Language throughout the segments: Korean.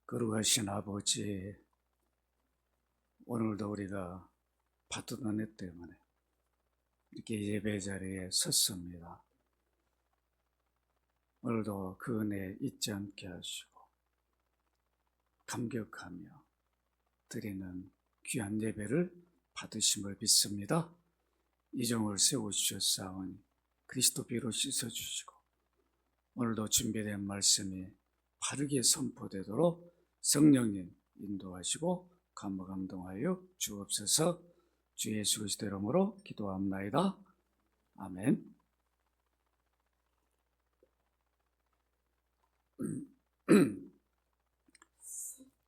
거룩하신 아버지, 오늘도 우리가 받은 은혜 때문에 이렇게 예배 자리에 섰습니다. 오늘도 그 은혜 잊지 않게 하시고 감격하며 드리는 귀한 예배를 받으심을 믿습니다. 이정을 세워주셨사오니 그리스도 피로 씻어주시고 오늘도 준비된 말씀이 바르게 선포되도록 성령님 인도하시고 감동하여 주옵소서. 주 예수 그리스도 이름으로 기도합나이다. 아멘.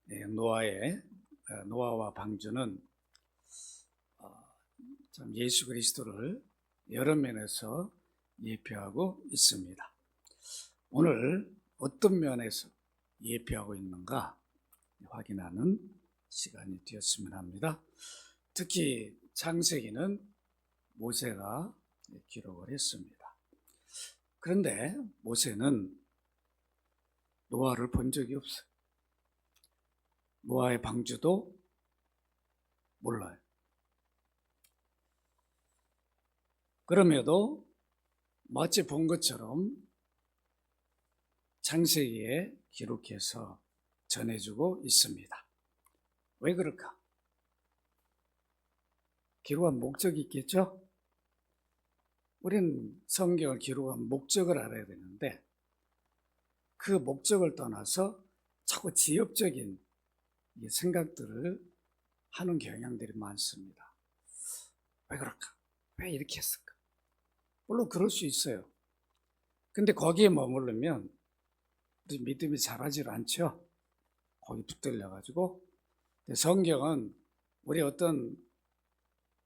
네, 노아와 방주는 참 예수 그리스도를 여러 면에서 예표하고 있습니다. 오늘 어떤 면에서 예표하고 있는가 확인하는 시간이 되었으면 합니다. 특히 창세기는 모세가 기록을 했습니다. 그런데 모세는 노아를 본 적이 없어요. 노아의 방주도 몰라요. 그럼에도 마치 본 것처럼 창세기에 기록해서 전해주고 있습니다. 왜 그럴까? 기록한 목적이 있겠죠? 우리는 성경을 기록한 목적을 알아야 되는데 그 목적을 떠나서 자꾸 지엽적인 생각들을 하는 경향들이 많습니다. 왜 그럴까? 왜 이렇게 했을까? 물론 그럴 수 있어요. 근데 거기에 머무르면 우리 믿음이 자라질 않죠. 거기 붙들려가지고. 성경은 우리 어떤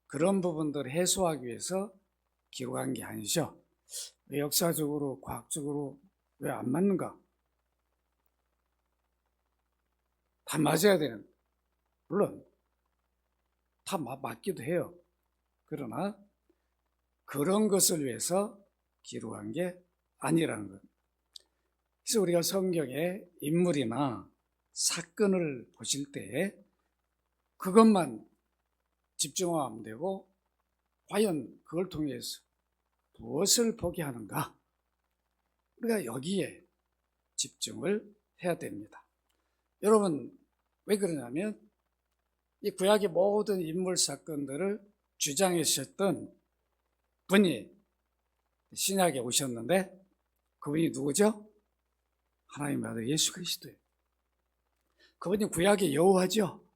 그런 부분들을 해소하기 위해서 기록한 게 아니죠. 왜 역사적으로, 과학적으로 왜 안 맞는가? 다 맞아야 되는, 물론 다 맞기도 해요. 그러나 그런 것을 위해서 기록한 게 아니라는 것. 그래서 우리가 성경의 인물이나 사건을 보실 때 그것만 집중하면 되고 과연 그걸 통해서 무엇을 보게 하는가? 우리가 여기에 집중을 해야 됩니다. 여러분 왜 그러냐면 이 구약의 모든 인물 사건들을 주장하셨던 분이 신약에 오셨는데 그분이 누구죠? 하나님의 아들 예수 그리스도예요. 그분이 구약의 여호와죠.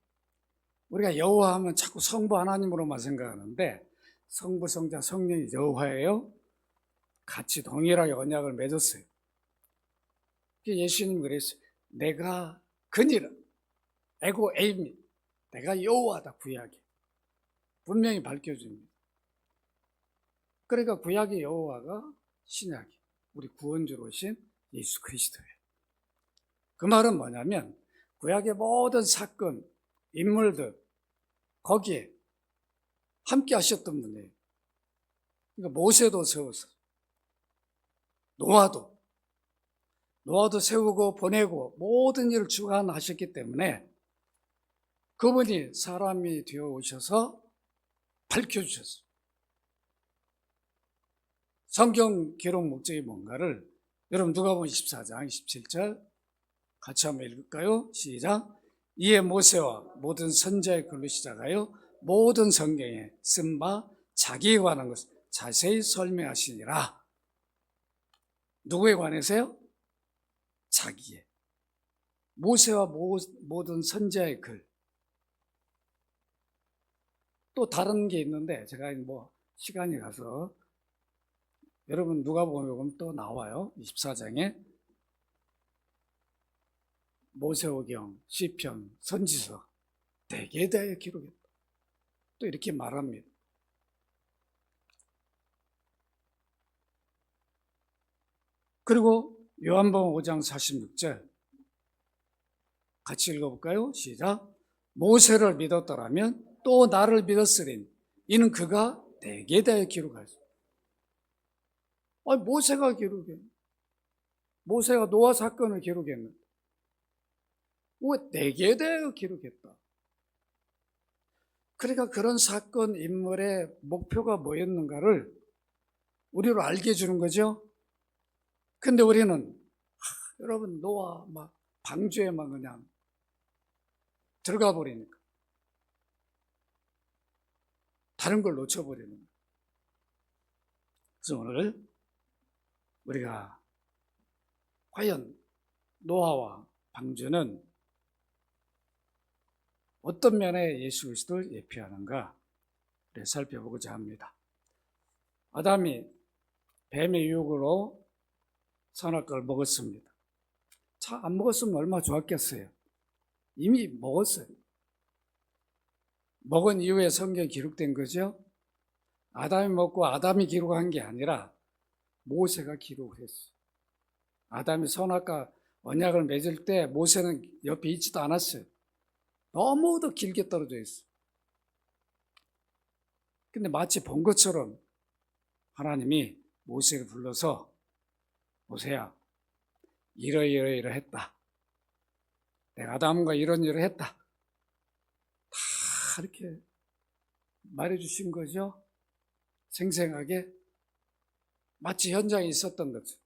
우리가 여호와 하면 자꾸 성부 하나님으로만 생각하는데 성부, 성자, 성령이 여호와예요. 같이 동일하게 언약을 맺었어요. 예수님이 그랬어요. 내가 그니라 에고 에이미, 내가 여호와다. 구약에 분명히 밝혀줍니다. 그러니까 구약의 여호와가 신약이 우리 구원주로 오신 예수 그리스도예요. 그 말은 뭐냐면 구약의 모든 사건, 인물들 거기에 함께 하셨던 분이에요. 그러니까 모세도 세웠어요. 노아도 세우고 보내고 모든 일을 주관하셨기 때문에 그분이 사람이 되어 오셔서 밝혀주셨어요. 성경 기록 목적이 뭔가를 여러분 누가복음 24장 27절 같이 한번 읽을까요? 시작. 이에 모세와 모든 선지자의 글로 시작하여 모든 성경에 쓴 바 자기에 관한 것을 자세히 설명하시니라. 누구에 관해서요? 자기에. 모세와 모든 선지자의 글. 또 다른 게 있는데 제가 시간이 가서 여러분 누가복음 또 나와요. 24장에 모세오경, 시편, 선지서 대개에 대하여 기록했다. 또 이렇게 말합니다. 그리고 요한복음 5장 46절 같이 읽어볼까요? 시작. 모세를 믿었더라면 또 나를 믿었으리니 이는 그가 대개에 대하여 기록하였습니다. 모세가 기록했는데 모세가 노아 사건을 기록했는데 왜 내게 대하여 기록했다. 그러니까 그런 사건 인물의 목표가 뭐였는가를 우리로 알게 해주는 거죠. 근데 우리는 여러분 노아 막 방주에만 그냥 들어가 버리니까 다른 걸 놓쳐버리는 거예요. 그래서 오늘 우리가 과연 노아와 방주는 어떤 면에 예수 그리스도를 예표하는가 살펴보고자 합니다. 아담이 뱀의 유혹으로 선악과를 먹었습니다. 안 먹었으면 얼마나 좋았겠어요. 이미 먹었어요. 먹은 이후에 성경에 기록된 거죠. 아담이 먹고 아담이 기록한 게 아니라 모세가 기록을 했어요. 아담이 선악과 언약을 맺을 때 모세는 옆에 있지도 않았어요. 너무도 길게 떨어져 있어요. 근데 마치 본 것처럼 하나님이 모세를 불러서 모세야, 이러이러이러했다. 내가 아담과 이런 일을 했다. 다 이렇게 말해주신 거죠. 생생하게 마치 현장에 있었던 거죠.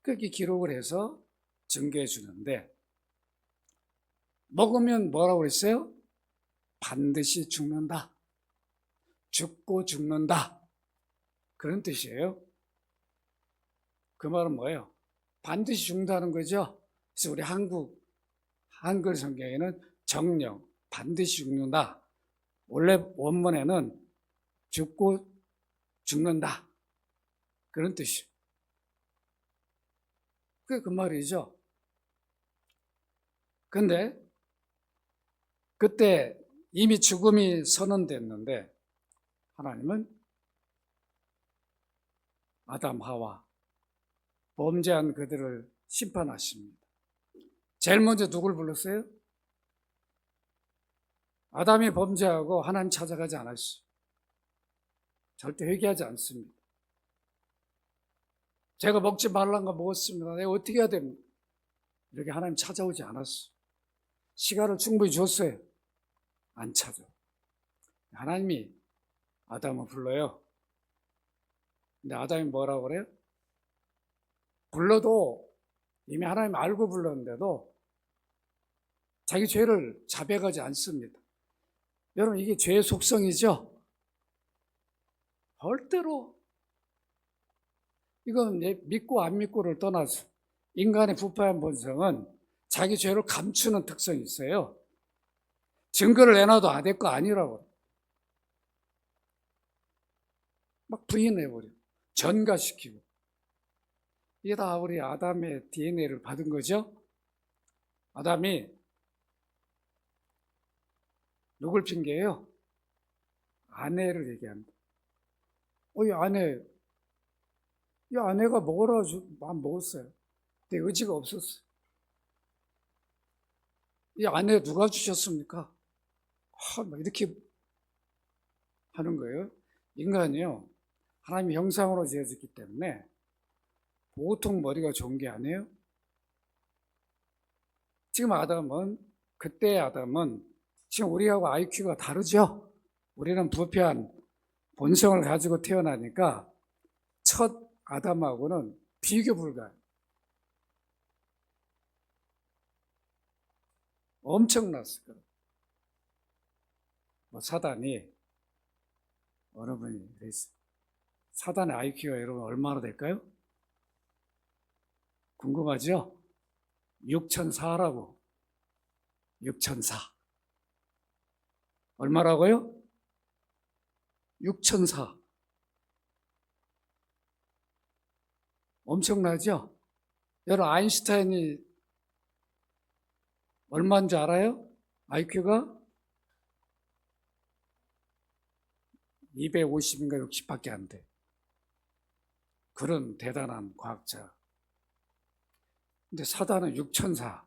그렇게 기록을 해서 증거해 주는데 먹으면 뭐라고 그랬어요? 반드시 죽는다. 죽고 죽는다. 그런 뜻이에요. 그 말은 뭐예요? 반드시 죽는다는 거죠. 그래서 우리 한글 성경에는 정령, 반드시 죽는다. 원래 원문에는 죽고 죽는다. 그런 뜻이에요. 그게 그 말이죠. 근데 그때 이미 죽음이 선언됐는데 하나님은 아담, 하와 범죄한 그들을 심판하십니다. 제일 먼저 누굴 불렀어요? 아담이 범죄하고 하나님 찾아가지 않았어요. 절대 회개하지 않습니다. 제가 먹지 말란 거 먹었습니다. 내가 어떻게 해야 됩니까? 이렇게 하나님 찾아오지 않았어요. 시간을 충분히 줬어요. 안 찾아. 하나님이 아담을 불러요. 근데 아담이 뭐라고 그래요? 불러도 이미 하나님 알고 불렀는데도 자기 죄를 자백하지 않습니다. 여러분, 이게 죄의 속성이죠? 절대로 이건 믿고 안 믿고를 떠나서 인간의 부패한 본성은 자기 죄를 감추는 특성이 있어요. 증거를 내놔도 내 거 아니라고 막 부인해버려. 전가시키고. 이게 다 우리 아담의 DNA를 받은 거죠. 아담이 누굴 핑계해요? 아내를 얘기합니다. 이 아내가 먹으라 안 먹었어요. 근데 의지가 없었어요. 이 아내 누가 주셨습니까? 이렇게 하는 거예요. 인간이요, 하나님의 형상으로 지어졌기 때문에 보통 머리가 좋은 게 아니에요. 지금 그때의 아담은 지금 우리하고 IQ가 다르죠. 우리는 부패한 본성을 가지고 태어나니까 첫 아담하고는 비교 불가해요. 엄청났을 거예요. 사단이, 어느 분이 그랬어요. 사단의 IQ가 여러분 얼마나 될까요? 궁금하죠? 6004라고. 6004. 얼마라고요? 6004. 엄청나죠? 여러분, 아인슈타인이 얼마인 줄 알아요? IQ가 250인가 60밖에 안 돼. 그런 대단한 과학자. 근데 사단은 6004.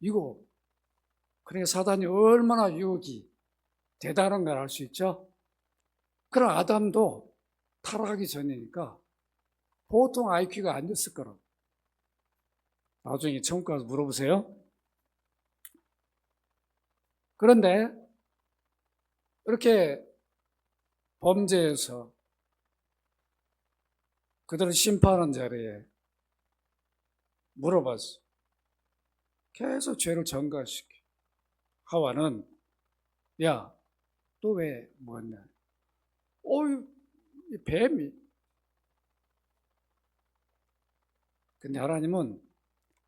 이거, 그래, 사단이 얼마나 유혹이 대단한 걸 알 수 있죠? 그럼 아담도 타락하기 전이니까 보통 IQ가 안 됐을 거라고. 나중에 천국 가서 물어보세요. 그런데 이렇게 범죄에서 그들을 심판하는 자리에 물어봤어. 계속 죄를 전가시켜. 하와는 야, 또 왜 뭐했냐? 이 뱀이. 근데 하나님은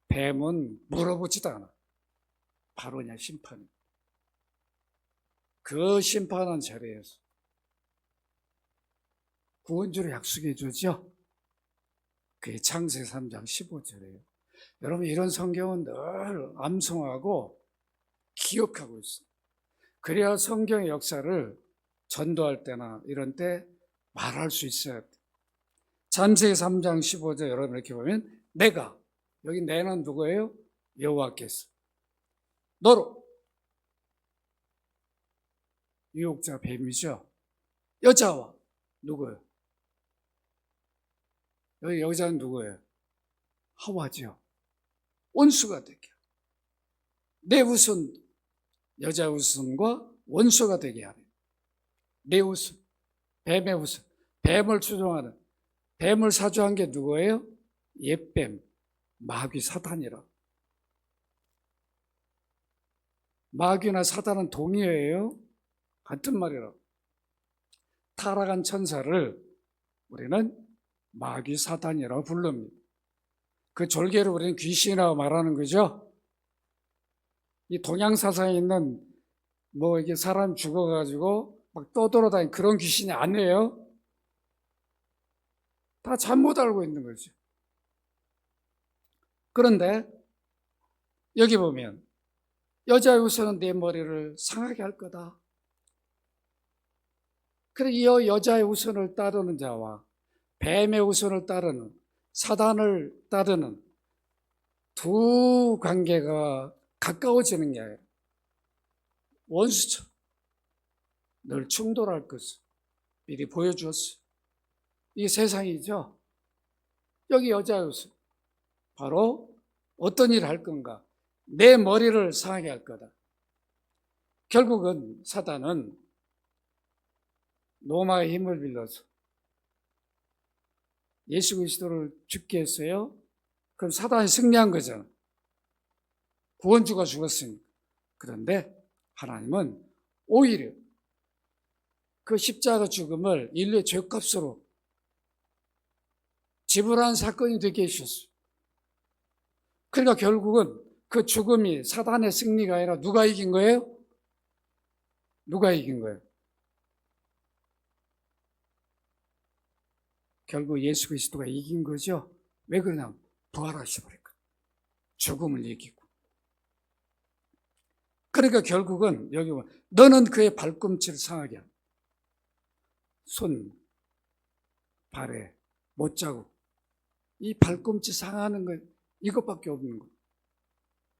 뱀은 물어보지도 않아. 바로 그냥 심판. 그 심판한 자리에서 구원주를 약속해 주죠. 그게 창세기 3장 15절이에요. 여러분 이런 성경은 늘 암송하고 기억하고 있어요. 그래야 성경의 역사를 전도할 때나 이런 때 말할 수 있어야 돼요. 창세기 3장 15절 여러분 이렇게 보면 내가, 여기 내는 누구예요? 여호와께서 너로, 유혹자 뱀이죠. 여자와 누구예요? 여기 여자는 누구예요? 하와죠. 원수가 되게. 내 우선, 여자 우선과 원수가 되게 하래. 내 우선, 뱀의 우선. 뱀을 추종하는, 뱀을 사주한 게 누구예요? 옛뱀, 마귀 사탄이라. 마귀나 사탄은 동의어예요. 같은 말이라. 타락한 천사를 우리는 마귀 사탄이라고 부릅니다. 그 졸개를 우리는 귀신이라고 말하는 거죠. 이 동양 사상에 있는 이게 사람 죽어가지고 막 떠돌아다니는 그런 귀신이 아니에요. 다 잘못 알고 있는 거죠. 그런데 여기 보면 여자의 우선은 내 머리를 상하게 할 거다. 그래 이 여자의 우선을 따르는 자와 뱀의 우선을 따르는, 사단을 따르는 두 관계가 가까워지는 게 아니라 원수처럼 늘 충돌할 것을 미리 보여주었어요. 이게 세상이죠. 여기 여자의 우선, 바로 어떤 일을 할 건가? 내 머리를 상하게 할 거다. 결국은 사단은 로마의 힘을 빌려서 예수 그리스도를 죽게 했어요. 그럼 사단이 승리한 거잖아. 구원주가 죽었으니까. 그런데 하나님은 오히려 그 십자가 죽음을 인류의 죄값으로 지불한 사건이 되게 해주셨어요. 그러니까 결국은 그 죽음이 사단의 승리가 아니라 누가 이긴 거예요? 누가 이긴 거예요? 결국 예수 그리스도가 이긴 거죠. 왜 그러냐? 부활하셔버렸거든요. 죽음을 이기고. 그러니까 결국은 여기 보면 너는 그의 발꿈치를 상하게 한다. 손, 발에 못자국. 이 발꿈치 상하는 거 이것밖에 없는 거예요.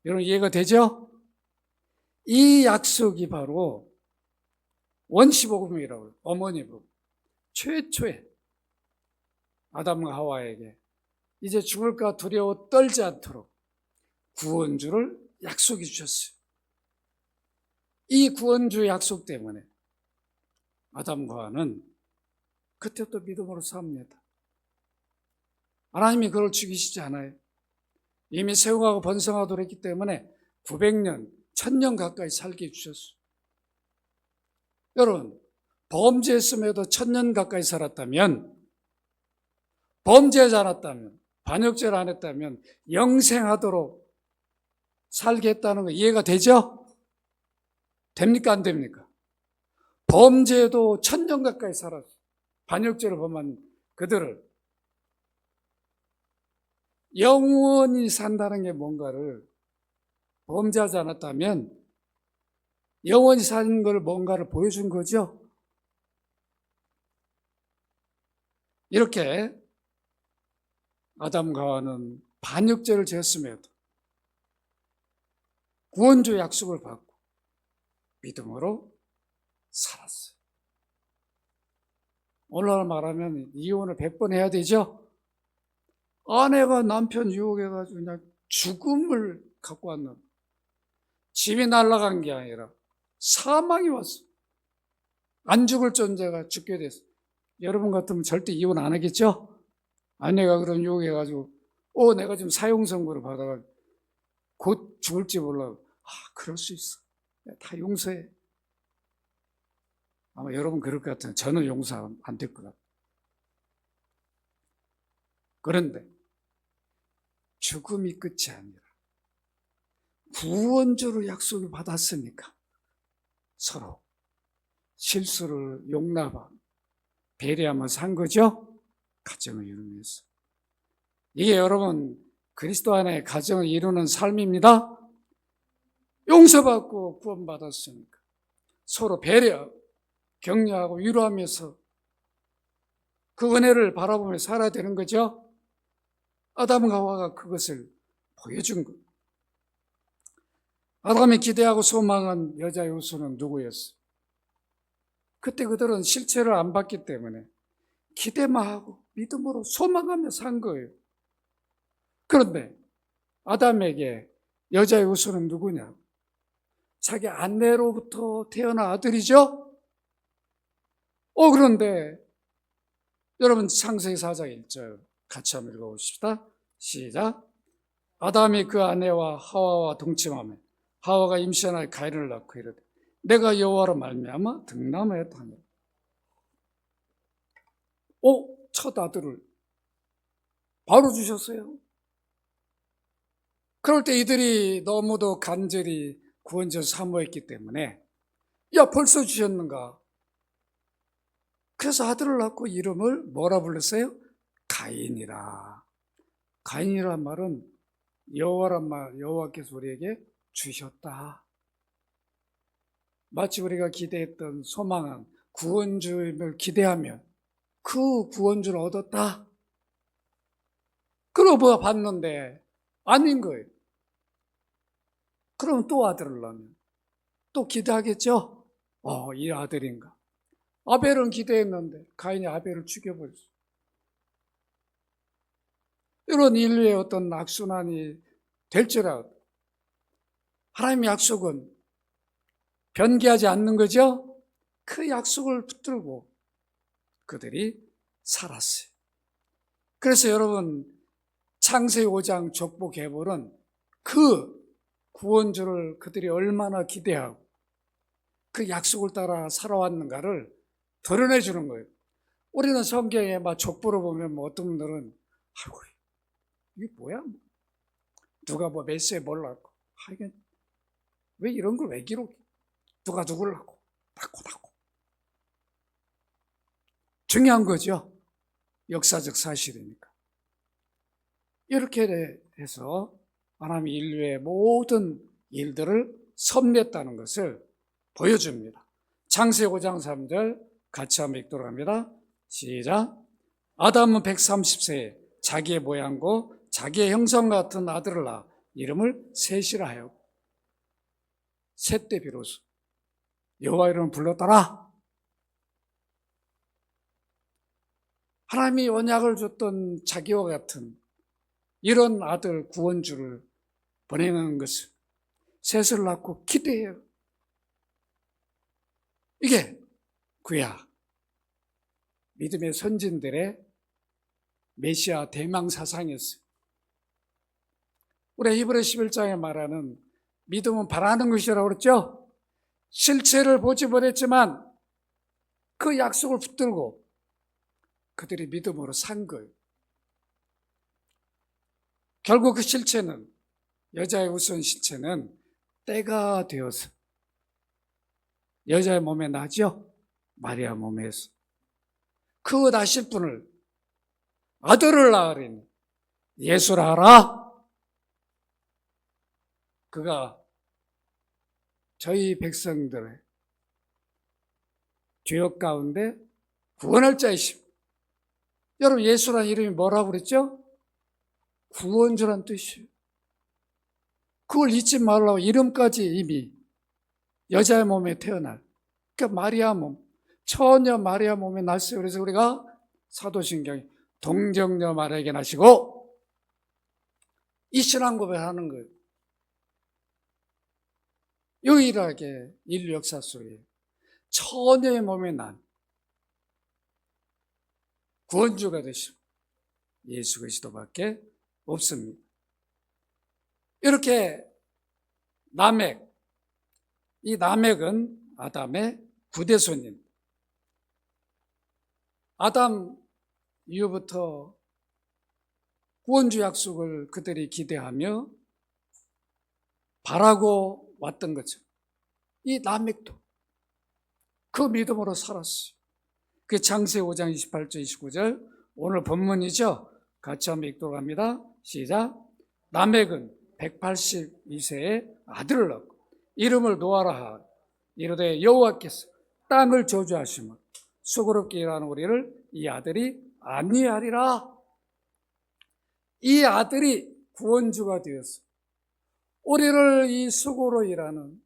여러분 이해가 되죠? 이 약속이 바로 원시복음이라고 해요. 어머니 복음. 최초의 아담과 하와에게 이제 죽을까 두려워 떨지 않도록 구원주를 약속해 주셨어요. 이 구원주 약속 때문에 아담과 하와는 그때부터 믿음으로 삽니다. 하나님이 그걸 죽이시지 않아요. 이미 세워가고 번성하도록 했기 때문에 900년, 1000년 가까이 살게 해주셨어요. 여러분, 범죄했음에도 1000년 가까이 살았다면, 범죄하지 않았다면, 반역죄를 안 했다면 영생하도록 살게 했다는 거 이해가 되죠? 됩니까? 안 됩니까? 범죄도 1000년 가까이 살았어요. 반역죄를 범한 그들을 영원히 산다는 게 뭔가를 범죄하지 않았다면 영원히 사는 걸 뭔가를 보여준 거죠. 이렇게 아담과 하와는 반역죄를 지었음에도 구원주 약속을 받고 믿음으로 살았어요. 오늘날 말하면 이혼을 100번 해야 되죠? 아내가 남편 유혹해가지고 그냥 죽음을 갖고 왔는, 집이 날아간 게 아니라 사망이 왔어. 안 죽을 존재가 죽게 됐어. 여러분 같으면 절대 이혼 안 하겠죠? 아내가 그런 유혹해가지고 내가 지금 사형 선고를 받아가지고 곧 죽을지 몰라. 그럴 수 있어. 다 용서해. 아마 여러분 그럴 것 같아요. 저는 용서 안 될 것 같아요. 그런데 죽음이 끝이 아니라 구원주를 약속을 받았으니까 서로 실수를 용납하고 배려하며 산 거죠. 가정을 이루면서. 이게 여러분 그리스도 안에 가정을 이루는 삶입니다. 용서받고 구원받았으니까 서로 배려하고 격려하고 위로하면서 그 은혜를 바라보며 살아야 되는 거죠. 아담과 하와가 그것을 보여준 것. 아담이 기대하고 소망한 여자의 후손은 누구였어요? 그때 그들은 실체를 안 봤기 때문에 기대만 하고 믿음으로 소망하며 산 거예요. 그런데 아담에게 여자의 후손은 누구냐? 자기 아내로부터 태어난 아들이죠? 그런데 여러분 창세기 4장 1절 같이 한번 읽어봅시다. 시작. 아담이 그 아내와 하와와 동침하며 하와가 임신하여 가인을 낳고 이르되 내가 여호와로 말미암아 등남하였다니. 첫 아들을 바로 주셨어요. 그럴 때 이들이 너무도 간절히 구원자 사모했기 때문에 벌써 주셨는가? 그래서 아들을 낳고 이름을 뭐라 불렀어요? 가인이라. 가인이란 말은 여호와란 말, 여호와께서 우리에게 주셨다. 마치 우리가 기대했던 소망한 구원주를 기대하면 그 구원주를 얻었다. 그러고 봤는데 아닌 거예요. 그럼 또 아들을 낳으면 또 기대하겠죠? 이 아들인가? 아벨은 기대했는데 가인이 아벨을 죽여버렸어. 이런 인류의 어떤 악순환이 될지라도 하나님의 약속은 변개하지 않는 거죠? 그 약속을 붙들고 그들이 살았어요. 그래서 여러분 창세기 5장 족보 계보는 그 구원주를 그들이 얼마나 기대하고 그 약속을 따라 살아왔는가를 드러내주는 거예요. 우리는 성경에 막 족보를 보면 어떤 분들은 이게 뭐야? 누가 몇 세에 뭘 낳고 왜 이런 걸 왜 기록해? 누가 누구를 낳고 낳고 중요한 거죠. 역사적 사실이니까. 이렇게 해서 하나님이 인류의 모든 일들을 섭리했다는 것을 보여줍니다. 창세기 5장 3절 같이 한번 읽도록 합니다. 시작. 아담은 130세에 자기의 모양과 자기의 형상 같은 아들을 낳아 이름을 셋이라 하여 셋 때 비로소 여호와 이름을 불렀더라. 하나님이 언약을 줬던 자기와 같은 이런 아들 구원주를 보내는 것을 셋을 낳고 기대해요. 이게 구약 믿음의 선진들의 메시아 대망 사상이었어요. 우리 히브리 11장에 말하는 믿음은 바라는 것이라고 그랬죠? 실체를 보지 못했지만 그 약속을 붙들고 그들이 믿음으로 산 거예요. 결국 그 실체는, 여자의 우선 실체는 때가 되어서 여자의 몸에 나죠? 마리아 몸에서. 그 나실 분을 아들을 낳으리니 예수라 하라. 그가 저희 백성들의 죄악 가운데 구원할 자이십니다. 여러분 예수라는 이름이 뭐라고 그랬죠? 구원주란 뜻이에요. 그걸 잊지 말라고 이름까지 이미 여자의 몸에 태어날, 그러니까 마리아 몸, 처녀 마리아 몸에 났어요. 그래서 우리가 사도신경에 동정녀 마리아에게 나시고 이 이 신앙 고백하는 거예요. 유일하게 인류 역사 속에 처녀의 몸에 난 구원주가 되시고 예수 그리스도밖에 없습니다. 이렇게 라멕, 이 라멕은 아담의 구대손입니다. 아담 이후부터 구원주 약속을 그들이 기대하며 바라고 왔던 거죠. 이 라멕도 그 믿음으로 살았어요. 그 창세기 5장 28절 29절 오늘 본문이죠. 같이 한번 읽도록 합니다. 시작. 라멕은 182세에 아들을 낳고 이름을 노아라 하라. 이르되 여호와께서 땅을 저주하시며 수고롭게 일하는 우리를 이 아들이 안위하리라. 이 아들이 구원주가 되었어. 우리를 이 수고로 일하는,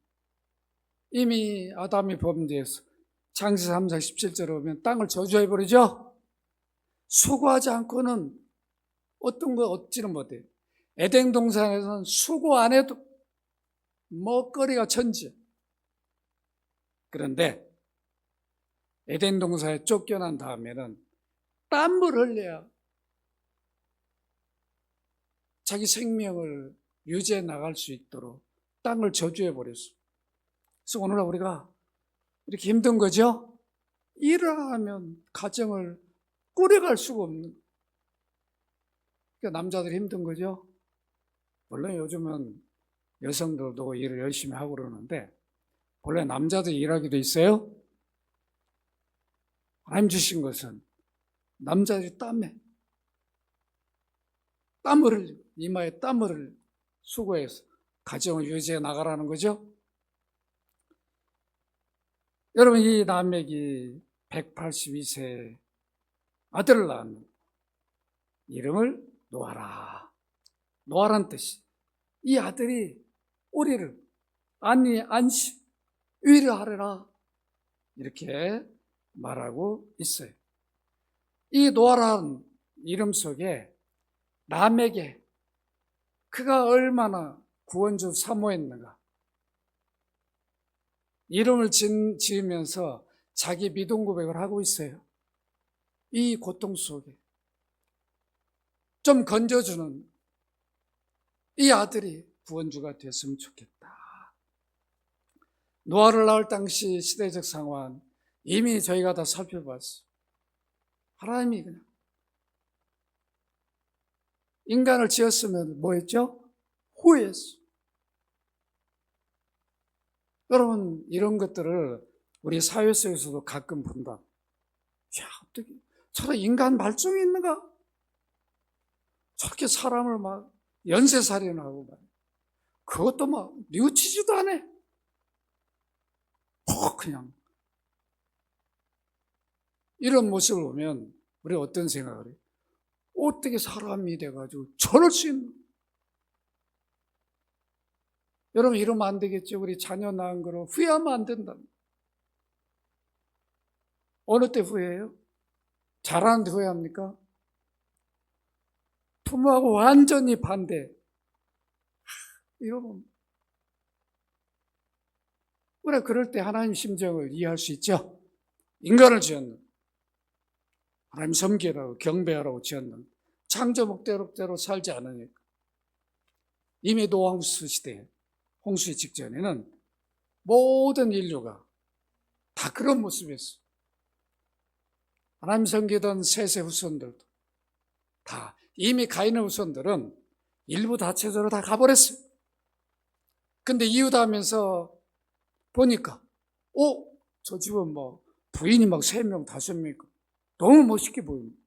이미 아담이 범죄해서 창세기 3장 17절에 보면 땅을 저주해버리죠. 수고하지 않고는 어떤 거 얻지는 못해요. 에덴 동산에서는 수고 안 해도 먹거리가 천지야. 그런데 에덴 동산에 쫓겨난 다음에는 땀을 흘려야 자기 생명을 유지해 나갈 수 있도록 땅을 저주해 버렸어. 그래서 오늘 우리가 이렇게 힘든 거죠? 일을 하면 가정을 꾸려갈 수가 없는, 그러니까 남자들이 힘든 거죠. 물론 요즘은 여성들도 일을 열심히 하고 그러는데 원래 남자들이 일하기도 있어요. 하나님 주신 것은 남자들이 땀을 이마에 땀을 수고해서 가정을 유지해 나가라는 거죠. 여러분, 이 라멕이 182세 아들을 낳았는데 이름을 노아라. 노아란 뜻이, 이 아들이 우리를 안심 위로하리라 이렇게 말하고 있어요. 이 노아란 이름 속에 라멕에 그가 얼마나 구원주 사모했는가, 이름을 지으면서 자기 믿음 고백을 하고 있어요. 이 고통 속에 좀 건져주는 이 아들이 구원주가 됐으면 좋겠다. 노아를 낳을 당시 시대적 상황 이미 저희가 다 살펴봤어요. 하나님이 그냥 인간을 지었으면 뭐 했죠? 후회했어요. 여러분, 이런 것들을 우리 사회 속에서도 가끔 본다. 야, 어떻게 저런 인간 말종이 있는가? 저렇게 사람을 막 연쇄살인하고 막 그것도 막 뉘우치지도 않아. 그냥 이런 모습을 보면 우리 어떤 생각을 해요? 어떻게 사람이 돼가지고 저럴 수 있는? 여러분, 이러면 안 되겠죠. 우리 자녀 낳은 거로 후회하면 안 된다. 어느 때 후회해요? 잘하는데 후회합니까? 부모하고 완전히 반대. 이러면 우리가 그럴 때 하나님 심정을 이해할 수 있죠. 인간을 지었는, 하나님 섬기라고 경배하라고 지었는, 창조 목적대로 살지 않으니까. 이미 노아홍수 시대, 홍수의 직전에는 모든 인류가 다 그런 모습이었어요. 하나님 섬기던 셋의 후손들도 다, 이미 가인의 후손들은 일부 다체적으로 다 가버렸어요. 근데 이웃 하면서 보니까 저 집은 뭐 부인이 막 3명, 5명 너무 멋있게 보입니다.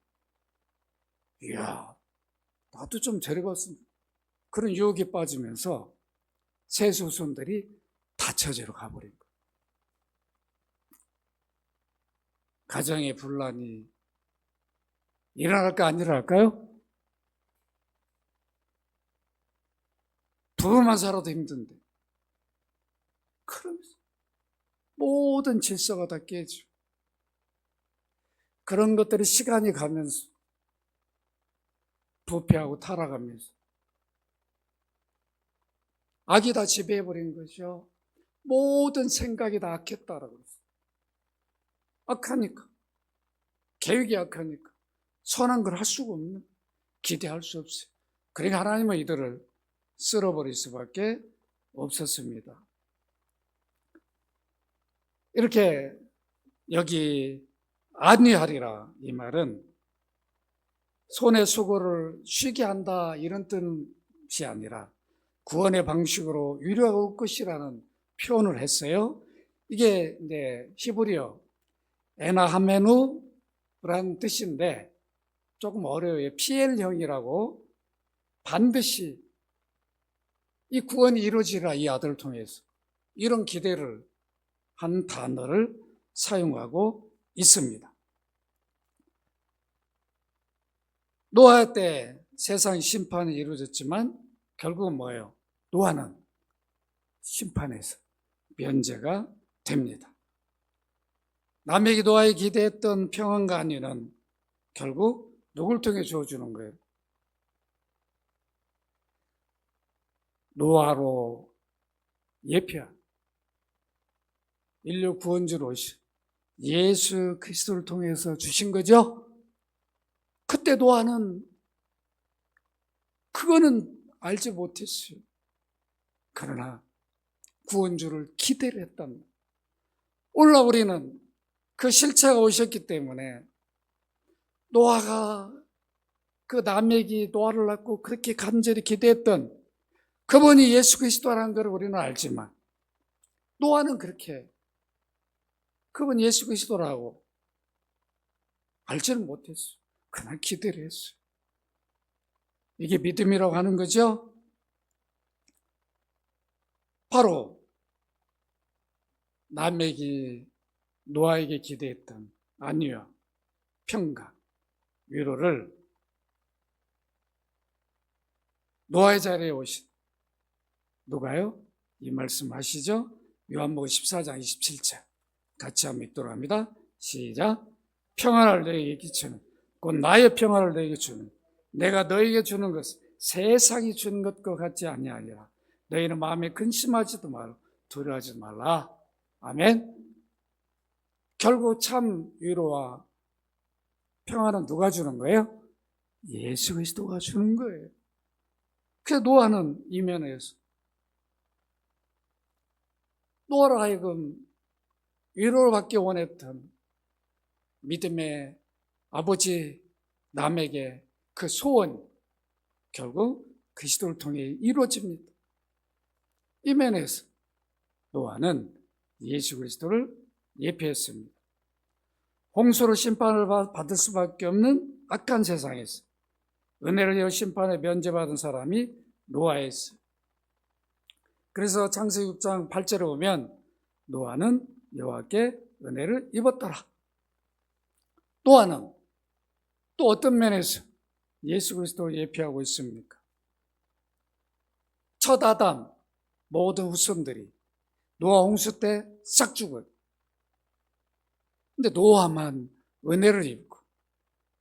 이야, 나도 좀 데려갔으면. 그런 유혹에 빠지면서 셋의 후손들이 다처제로 가버린 거예요. 가정의 분란이 일어날까 안 일어날까요? 부부만 살아도 힘든데 그러면서 모든 질서가 다 깨지고, 그런 것들이 시간이 가면서 부패하고 타락하면서 악이 다 지배해버린 거죠. 모든 생각이 다 악했다라고 그랬어요. 악하니까. 계획이 악하니까. 선한 걸 할 수가 없는, 기대할 수 없어요. 그러니까 하나님은 이들을 쓸어버릴 수밖에 없었습니다. 이렇게 여기 안위하리라 이 말은 손의 수고를 쉬게 한다 이런 뜻이 아니라 구원의 방식으로 위로가 올 것이라는 표현을 했어요. 이게 히브리어 에나하메누라는 뜻인데 조금 어려워요. PL형이라고 반드시 이 구원이 이루어지라 이 아들을 통해서 이런 기대를 한 단어를 사용하고 있습니다. 노아 때 세상 심판이 이루어졌지만 결국은 뭐예요? 노아는 심판에서 면제가 됩니다. 남에게 노아에 기대했던 평안과 안위는 결국 누굴 통해 주어주는 거예요? 노아로 예표한 인류 구원주로 오신 예수 그리스도를 통해서 주신 거죠. 그때 노아는 그거는 알지 못했어요. 그러나 구원주를 기대를 했답니다. 오늘날 우리는 그 실체가 오셨기 때문에 노아가 그 남에게 노아를 낳고 그렇게 간절히 기대했던 그분이 예수 그리스도라는 걸 우리는 알지만 노아는 그렇게 그분 예수 그리스도라고 알지는 못했어요. 그러나 기대를 했어요. 이게 믿음이라고 하는 거죠. 바로 남에게 노아에게 기대했던 안위와 평강, 위로를 노아의 자리에 오신 누가요? 이 말씀 아시죠? 요한복음 14장 27절 같이 한번 읽도록 합니다. 시작. 평안을 너에게 끼치는 곧 나의 평안을 너에게 주는 내가 너에게 주는 것은 세상이 주는 것과 같지 아니하리라. 너희는 마음에 근심하지도 말고 두려워하지 말라. 아멘. 결국 참 위로와 평안은 누가 주는 거예요? 예수 그리스도가 주는 거예요. 그래서 노아는 이면에서 노아로 하여금 위로를 받기 원했던 믿음의 아버지 남에게 그 소원 결국 그리스도를 통해 이루어집니다. 이 면에서 노아는 예수 그리스도를 예표했습니다. 홍수로 심판을 받을 수밖에 없는 악한 세상에서 은혜를 이어 심판에 면제받은 사람이 노아였어요. 그래서 창세기 6장 8절에 보면 노아는 여호와께 은혜를 입었더라. 노아는 또 어떤 면에서 예수 그리스도를 예표하고 있습니까? 첫 아담 모든 후손들이 노아 홍수 때 싹 죽어요. 근데 노아만 은혜를 입고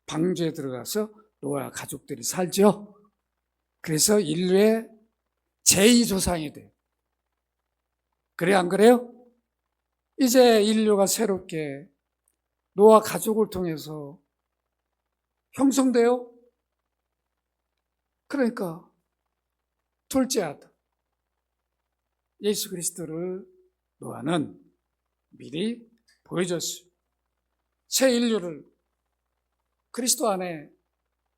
방주에 들어가서 노아 가족들이 살죠. 그래서 인류의 제2조상이 돼요. 그래 안 그래요? 이제 인류가 새롭게 노아 가족을 통해서 형성돼요. 그러니까 둘째 아들 예수 그리스도를 노아는 미리 보여줬어요. 새 인류를 그리스도 안에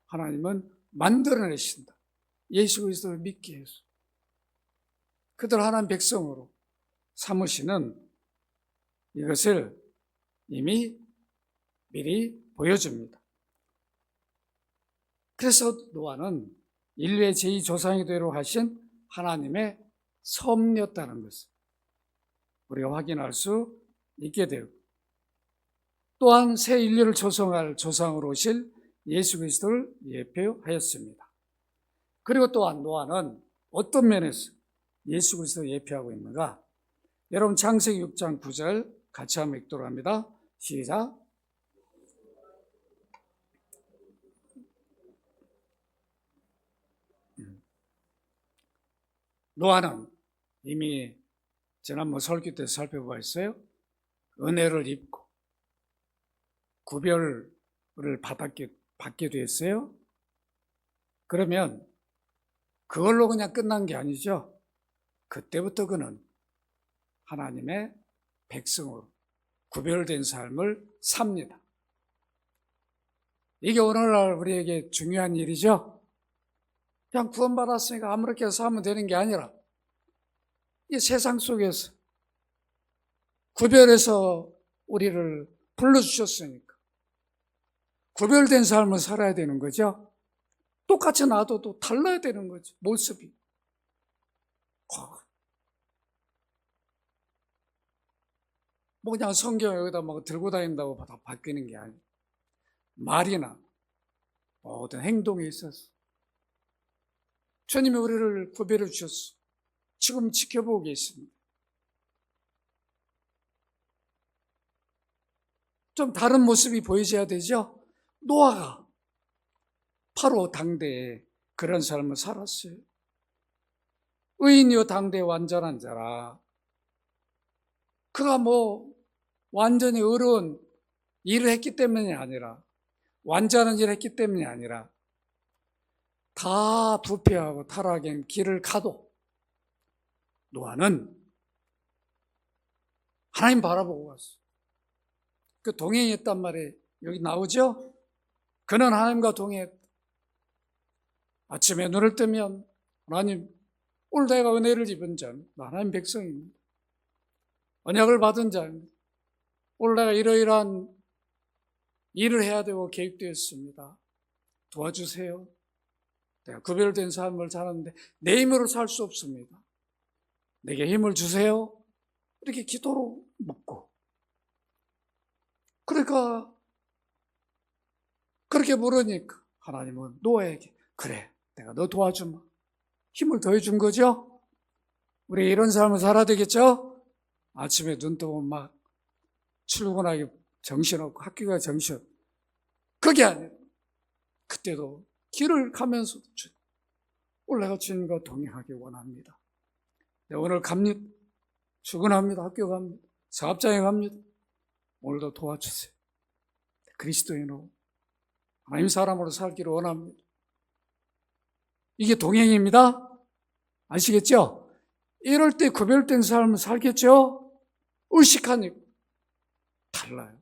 하나님은 만들어내신다. 예수 그리스도를 믿게 해서 그들 하나님 백성으로 삼으시는 이것을 이미 미리 보여줍니다. 그래서 노아는 인류의 제2조상이 되도록 하신 하나님의 섭리였다는 것을 우리가 확인할 수 있게 되고 또한 새 인류를 조성할 조상으로 오실 예수 그리스도를 예표하였습니다. 그리고 또한 노아는 어떤 면에서 예수 그리스도를 예표하고 있는가? 여러분 창세기 6장 9절 같이 한번 읽도록 합니다. 시작. 노아는 이미 지난번 설교 때 살펴보았어요. 은혜를 입고 구별을 받게 됐어요. 그러면 그걸로 그냥 끝난 게 아니죠. 그때부터 그는 하나님의 백성으로 구별된 삶을 삽니다. 이게 오늘날 우리에게 중요한 일이죠. 그냥 구원받았으니까 아무렇게 살면 되는 게 아니라 이 세상 속에서 구별해서 우리를 불러주셨으니까 구별된 삶을 살아야 되는 거죠. 똑같이 놔둬도 달라야 되는 거죠. 모습이. 뭐 그냥 성경 여기다 막 들고 다닌다고 다 바뀌는 게 아니에요. 말이나 모든 행동에 있어서 주님이 우리를 구별해 주셨어. 지금 지켜보고 계십니다. 좀 다른 모습이 보여져야 되죠. 노아가 바로 당대에 그런 삶을 살았어요. 의인이요 당대에 완전한 자라. 그가 뭐 완전히 어려운 일을 했기 때문이 아니라, 완전한 일을 했기 때문이 아니라 다 부패하고 타락한 길을 가도 노아는 하나님 바라보고 갔어. 그 동행했단 말이에요. 여기 나오죠? 그는 하나님과 동행했다. 아침에 눈을 뜨면 하나님, 오늘 내가 은혜를 입은 자는 하나님 백성입니다. 언약을 받은 자입니다. 오늘 내가 이러이러한 일을 해야 되고 계획되었습니다. 도와주세요. 내가 구별된 삶을 사는데 내 힘으로 살 수 없습니다. 내게 힘을 주세요. 이렇게 기도로 묻고, 그러니까 그렇게 물으니까 하나님은 노아에게 그래, 내가 너 도와주마. 힘을 더해준 거죠. 우리 이런 삶을 살아야 되겠죠. 아침에 눈 뜨고 막 출근하기 정신없고 학교가 정신없고, 그게 아니라 그때도 길을 가면서도 오늘 내가 주님과 동행하기 원합니다. 내가 오늘 갑니다. 출근합니다. 학교 갑니다. 사업장에 갑니다. 오늘도 도와주세요. 그리스도인으로 하나님 사람으로 살기를 원합니다. 이게 동행입니다. 아시겠죠? 이럴 때 구별된 삶을 살겠죠? 의식하니까 달라요.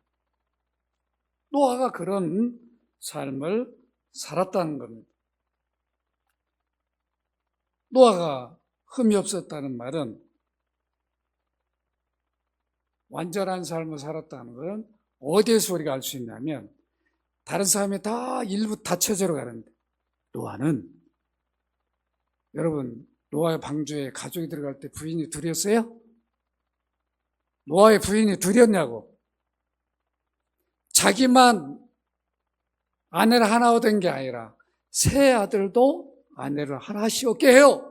노아가 그런 삶을 살았다는 겁니다. 노아가 흠이 없었다는 말은 완전한 삶을 살았다는 건 어디에서 우리가 알 수 있냐면, 다른 사람이 다 일부 다 쳐져러 가는데 노아는, 여러분 노아의 방주에 가족이 들어갈 때 부인이 둘이었어요? 노아의 부인이 둘이었냐고? 자기만 아내를 하나 얻은 게 아니라 세 아들도 아내를 하나씩 얻게 해요.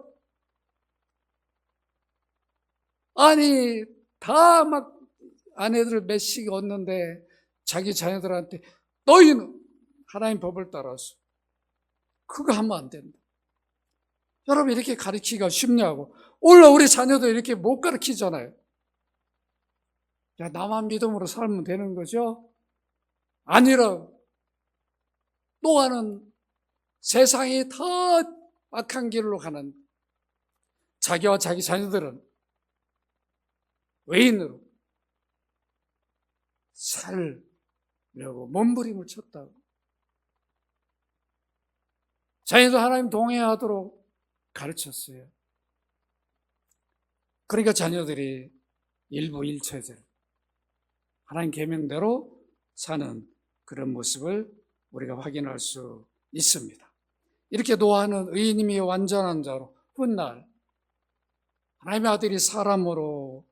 아니 다 막 아내들을 몇씩 얻는데 자기 자녀들한테 너희는 하나님 법을 따라서 그거 하면 안 된다. 여러분 이렇게 가르치기가 쉽냐고. 원래 우리 자녀도 이렇게 못 가르치잖아요. 야, 나만 믿음으로 살면 되는 거죠? 아니라 노아는 세상이 다 악한 길로 가는, 자기와 자기 자녀들은 외인으로 살려고 몸부림을 쳤다고. 자녀도 하나님 동행하도록 가르쳤어요. 그러니까 자녀들이 일부 일처제를 하나님 계명대로 사는 그런 모습을 우리가 확인할 수 있습니다. 이렇게 노아는 의인이며 완전한 자로 훗날 하나님의 아들이 사람으로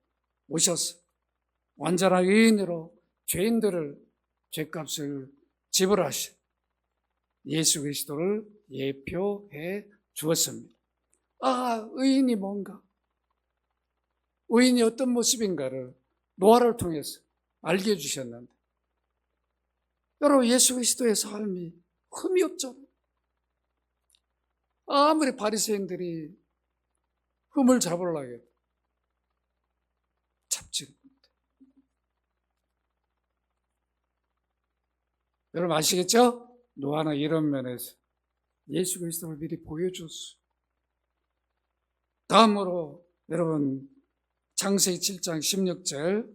오셔서 완전한 의인으로 죄인들을 죄값을 지불하신 예수 그리스도를 예표해 주었습니다. 아, 의인이 뭔가, 의인이 어떤 모습인가를 노아를 통해서 알게 해주셨는데, 여러분 예수 그리스도의 삶이 흠이 없잖아요. 아무리 바리새인들이 흠을 잡으려고 해도 여러분 아시겠죠? 노아는 이런 면에서 예수 그리스도를 미리 보여줬어. 다음으로 여러분 창세기 7장 16절,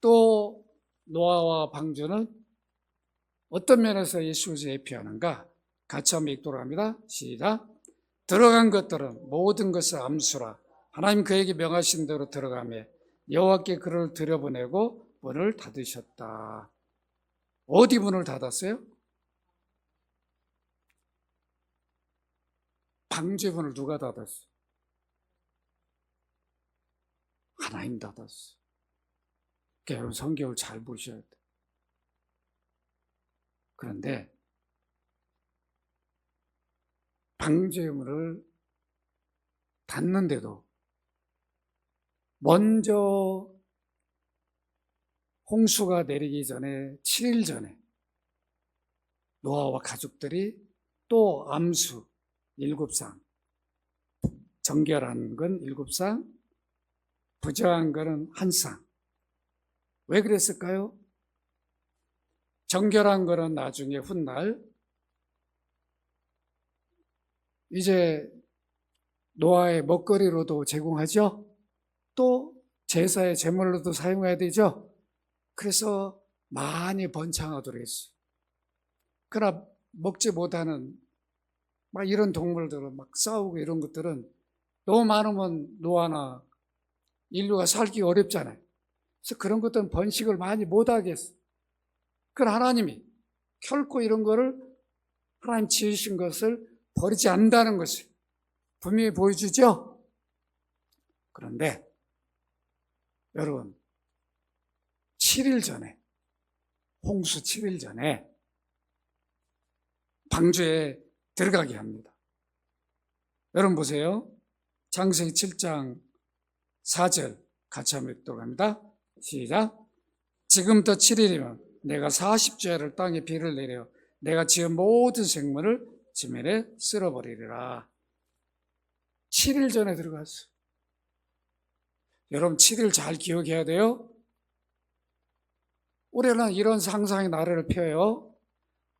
또 노아와 방주는 어떤 면에서 예수 그리스도를 예표하는가? 같이 한번 읽도록 합니다. 시작. 들어간 것들은 모든 것을 암수라. 하나님 그에게 명하신 대로 들어가며 여호와께 그를 들여보내고 문을 닫으셨다. 어디 문을 닫았어요? 방주의 문을 누가 닫았어요? 하나님 닫았어요. 그러니까 여러분 성경을 잘 보셔야 돼요. 그런데 방주의 문을 닫는데도 먼저 홍수가 내리기 전에 7일 전에 노아와 가족들이 또 암수 7상, 정결한 건 7상, 부정한 거는 1상. 왜 그랬을까요? 정결한 거는 나중에 훗날 이제 노아의 먹거리로도 제공하죠. 또 제사의 제물로도 사용해야 되죠. 그래서 많이 번창하도록 했어요. 그러나 먹지 못하는 막 이런 동물들은 막 싸우고 이런 것들은 너무 많으면 노아나 인류가 살기 어렵잖아요. 그래서 그런 것들은 번식을 많이 못하게 했어요. 그러나 하나님이 결코 이런 거를 하나님 지으신 것을 버리지 않는다는 것을 분명히 보여주죠. 그런데 여러분 7일 전에, 홍수 7일 전에 방주에 들어가게 합니다. 여러분 보세요. 창세기 7장 4절 같이 한번 읽도록 합니다. 시작. 지금부터 7일이면 내가 40주야를 땅에 비를 내려 내가 지은 모든 생물을 지면에 쓸어버리리라. 7일 전에 들어갔어요. 여러분 7일 잘 기억해야 돼요. 우리는 이런 상상의 나래를 펴요.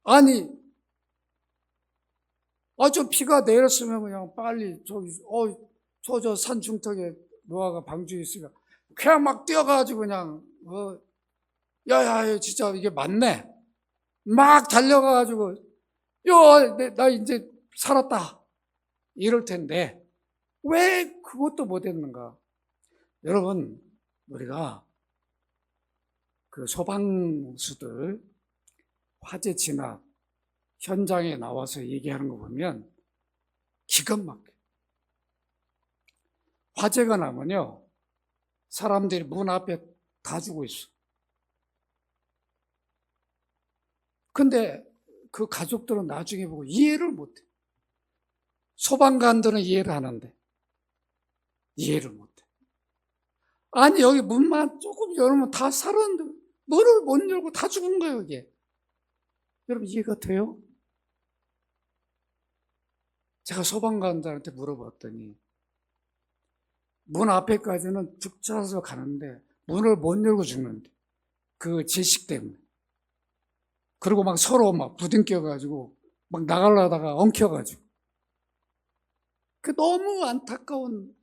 아니, 저 비가 내렸으면 그냥 빨리 저 산 중턱에 노아가 방주에 있으니까 그냥 막 뛰어가지고 그냥 야야 진짜 이게 맞네. 막 달려가가지고 나 이제 살았다 이럴 텐데 왜 그것도 못했는가? 여러분 우리가 그 소방수들 화재 진압 현장에 나와서 얘기하는 거 보면 기가 막혀. 화재가 나면요 사람들이 문 앞에 다 죽어 있어. 근데 그 가족들은 나중에 보고 이해를 못해. 소방관들은 이해를 하는데 이해를 못해. 아니 여기 문만 조금 열면 다 살았는데 문을 못 열고 다 죽은 거예요 이게. 여러분 이해가 돼요? 제가 소방관들한테 물어봤더니 문 앞에까지는 쭉 찾아서 가는데 문을 못 열고 죽는데 그 질식 때문에. 그리고 막 서로 막 부딪혀가지고 막 나가려다가 엉켜가지고. 그 너무 안타까운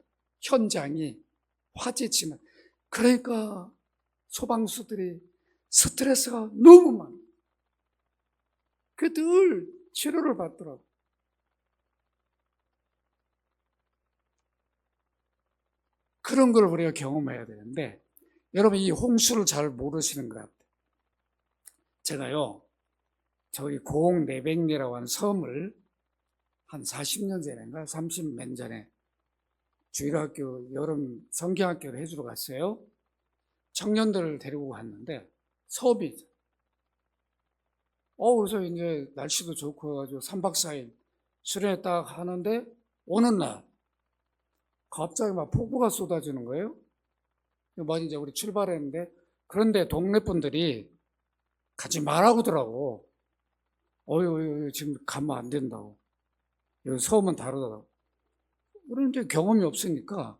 현장이 화재 진압. 그러니까 소방수들이 스트레스가 너무 많아. 그 늘 치료를 받더라고. 그런 걸 우리가 경험해야 되는데 여러분 이 홍수를 잘 모르시는 것 같아요. 제가요 저희 고흥내백리라고 하는 섬을 한 40년 전인가 30년 전에 주일학교 여름 성경학교를 해주러 갔어요. 청년들을 데리고 갔는데 섬이 그래서 이제 날씨도 좋고 해가지고 3박 4일 수련회 딱 하는데 어느 날 갑자기 막 폭우가 쏟아지는 거예요. 이제 우리 출발했는데 그런데 동네 분들이 가지 말라고 하더라고. 지금 가면 안 된다고. 여기 섬은 다르다고. 우리는 이제 경험이 없으니까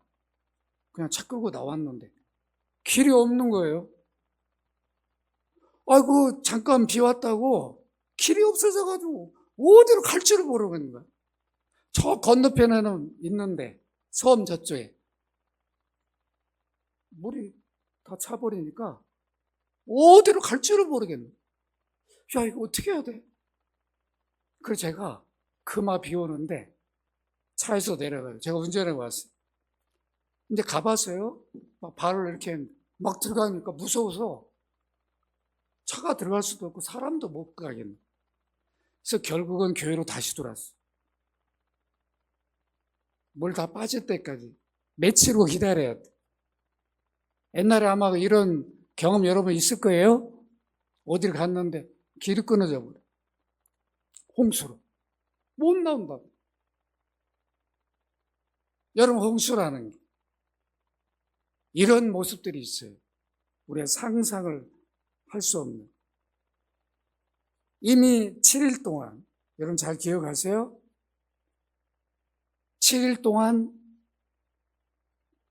그냥 차 끌고 나왔는데 길이 없는 거예요. 아이고 잠깐 비 왔다고 길이 없어져가지고 어디로 갈지를 모르겠는 거야. 저 건너편에는 있는데 섬 저쪽에 물이 다 차버리니까 어디로 갈지를 모르겠네. 야, 이거 어떻게 해야 돼? 그래서 제가 금화 비 오는데 차에서 내려가요. 제가 운전해 왔어요. 근데 가봤어요. 막 발을 이렇게 막 들어가니까 무서워서 차가 들어갈 수도 없고 사람도 못 가겠네. 그래서 결국은 교회로 다시 돌아왔어요. 물 다 빠질 때까지 며칠을 기다려야 돼. 옛날에 아마 이런 경험 여러분 있을 거예요. 어딜 갔는데 길이 끊어져 버려. 홍수로. 못 나온다고. 여러분, 홍수라는 게 이런 모습들이 있어요. 우리가 상상을 할 수 없는. 이미 7일 동안, 여러분 잘 기억하세요? 7일 동안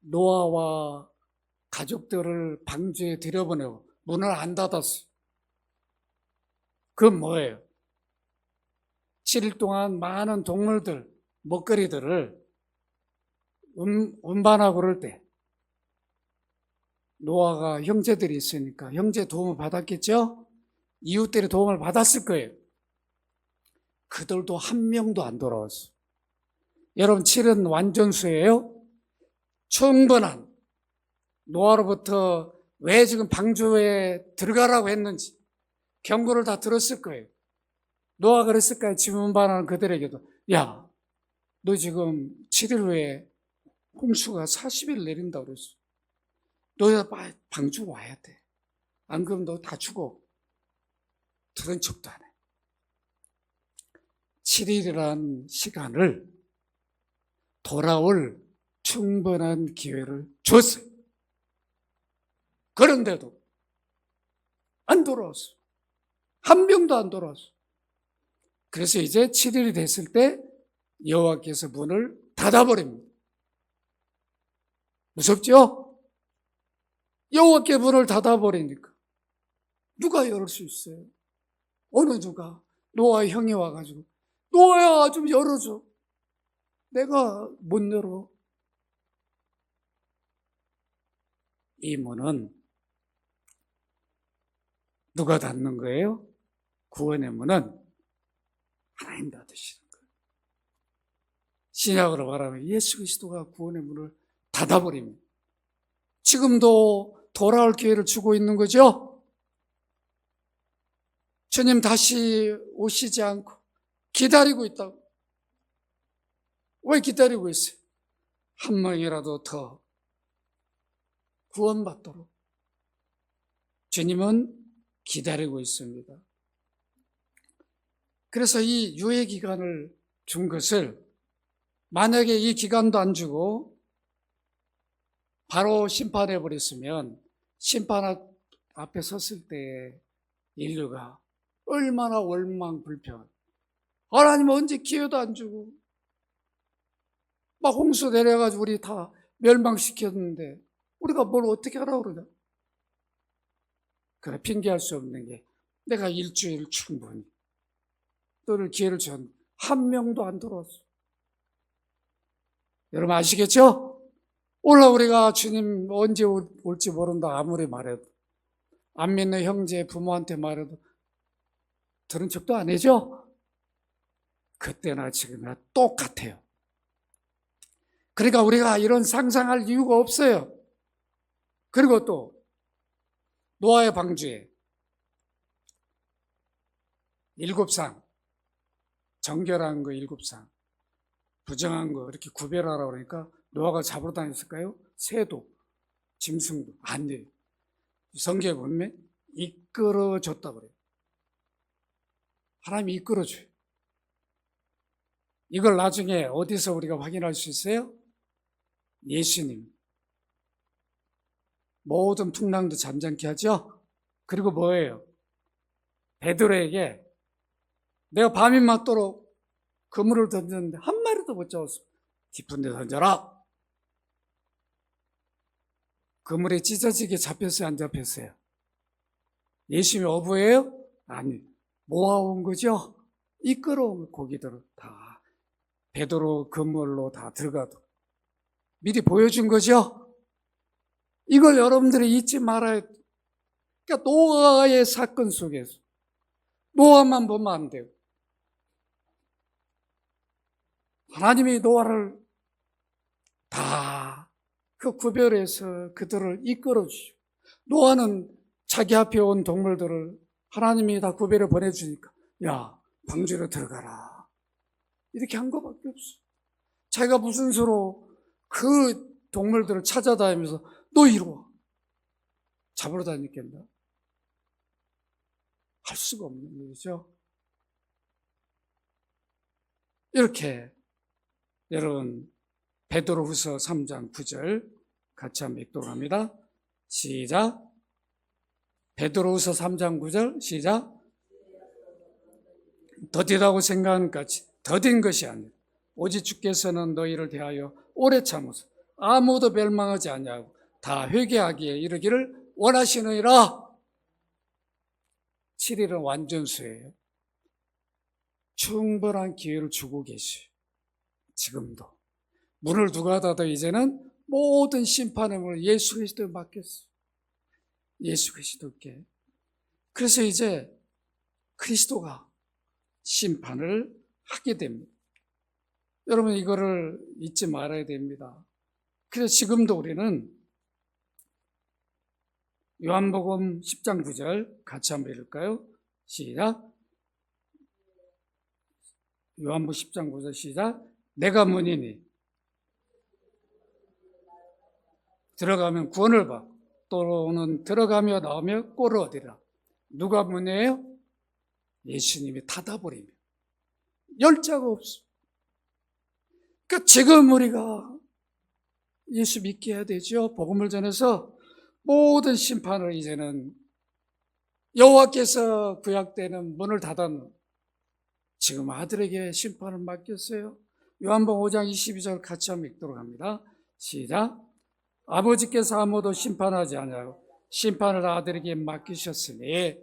노아와 가족들을 방주에 들여보내고 문을 안 닫았어요. 그건 뭐예요? 7일 동안 많은 동물들, 먹거리들을 운반하고 그럴 때 노아가 형제들이 있으니까 형제 도움을 받았겠죠? 이웃들의 도움을 받았을 거예요. 그들도 한 명도 안 돌아왔어요. 여러분, 7은 완전수예요. 충분한 노아로부터 왜 지금 방주에 들어가라고 했는지 경고를 다 들었을 거예요. 노아가 그랬을까요? 짐 운반하는 그들에게도, 야, 너 지금 7일 후에 홍수가 40일 내린다고 그랬어. 너 방주 와야 돼. 안 그러면 너 다 죽어. 들은 척도 안 해. 7일이라는 시간을 돌아올 충분한 기회를 줬어요. 그런데도 안 돌아왔어. 한 명도 안 돌아왔어. 그래서 이제 7일이 됐을 때 여호와께서 문을 닫아버립니다. 무섭죠? 여호와께 문을 닫아버리니까 누가 열을 수 있어요? 어느 누가? 노아의 형이 와가지고, 노아야 좀 열어줘. 내가 못 열어. 이 문은 누가 닫는 거예요? 구원의 문은 하나님 닫으시는 거예요. 신약으로 말하면 예수 그리스도가 구원의 문을 닫아버립니다. 지금도 돌아올 기회를 주고 있는 거죠? 주님 다시 오시지 않고 기다리고 있다고. 왜 기다리고 있어요? 한 명이라도 더 구원받도록 주님은 기다리고 있습니다. 그래서 이 유예 기간을 준 것을 만약에 이 기간도 안 주고 바로 심판해 버렸으면 심판 앞에 섰을 때 인류가 얼마나 원망불평. 하나님 언제 기회도 안 주고 막 홍수 내려가지고 우리 다 멸망시켰는데 우리가 뭘 어떻게 하라고 그러냐. 그래, 핑계할 수 없는 게 내가 일주일 충분히 너를 기회를 준 한 명도 안 들어왔어. 여러분 아시겠죠? 오늘 우리가 주님 언제 올지 모른다 아무리 말해도, 안 믿는 형제 부모한테 말해도 들은 척도 안 해죠? 그때나 지금이나 똑같아요. 그러니까 우리가 이런 상상할 이유가 없어요. 그리고 또 노아의 방주에 7상, 정결한 거 7상, 부정한 거 이렇게 구별하라고 그러니까 노아가 잡으러 다녔을까요? 새도, 짐승도 안 돼요. 성경에 보면 이끌어줬다고 그래요. 하나님이 이끌어줘요. 이걸 나중에 어디서 우리가 확인할 수 있어요? 예수님. 모든 풍랑도 잠잠케 하죠? 그리고 뭐예요? 베드로에게 내가 밤이 맞도록 그물을 던졌는데 한 마리도 못 잡았어. 깊은 데 던져라. 그물에 찢어지게 잡혔어요? 안 잡혔어요? 예수님이 어부예요? 아니, 모아온 거죠. 이끌어온 고기들을 다 베드로 그물로 다 들어가도 미리 보여준 거죠. 이걸 여러분들이 잊지 말아야 돼요. 그러니까 노아의 사건 속에서 노아만 보면 안 돼요. 하나님이 노아를 다 그 구별해서 그들을 이끌어 주시고, 노아는 자기 앞에 온 동물들을 하나님이 다 구별해 보내주니까 야, 방주로 들어가라 이렇게 한 것밖에 없어. 자기가 무슨 수로 그 동물들을 찾아다니면서 너 이리 와 잡으러 다니겠나? 할 수가 없는 일이죠. 이렇게 여러분 베드로후서 3장 9절 같이 한번 읽도록 합니다. 시작. 베드로후서 3장 9절 시작. 더디다고 생각하는 것이 더딘 것이 아니라 오직 주께서는 너희를 대하여 오래 참으사 아무도 멸망하지 아니하고 다 회개하기에 이르기를 원하시느니라. 7일은 완전수예요. 충분한 기회를 주고 계시요. 지금도 문을 누가 닫아 이제는 모든 심판의 문을 예수 그리스도에 맡겼어요. 예수 그리스도께. 그래서 이제 그리스도가 심판을 하게 됩니다. 여러분 이거를 잊지 말아야 됩니다. 그래서 지금도 우리는 요한복음 10장 9절 같이 한번 읽을까요? 시작. 요한복음 10장 9절 시작. 내가 문이니 들어가면 구원을 받고 또는 들어가며 나오며 꼴을 얻으리라. 누가 문이에요? 예수님이 닫아버리면 열자가 없어. 그러니까 지금 우리가 예수 믿게 해야 되죠. 복음을 전해서 모든 심판을 이제는 여호와께서 구약 때는 문을 닫아놓은 지금 아들에게 심판을 맡겼어요. 요한복음 5장 22절 같이 한번 읽도록 합니다. 시작. 아버지께서 아무도 심판하지 아니하고 심판을 아들에게 맡기셨으니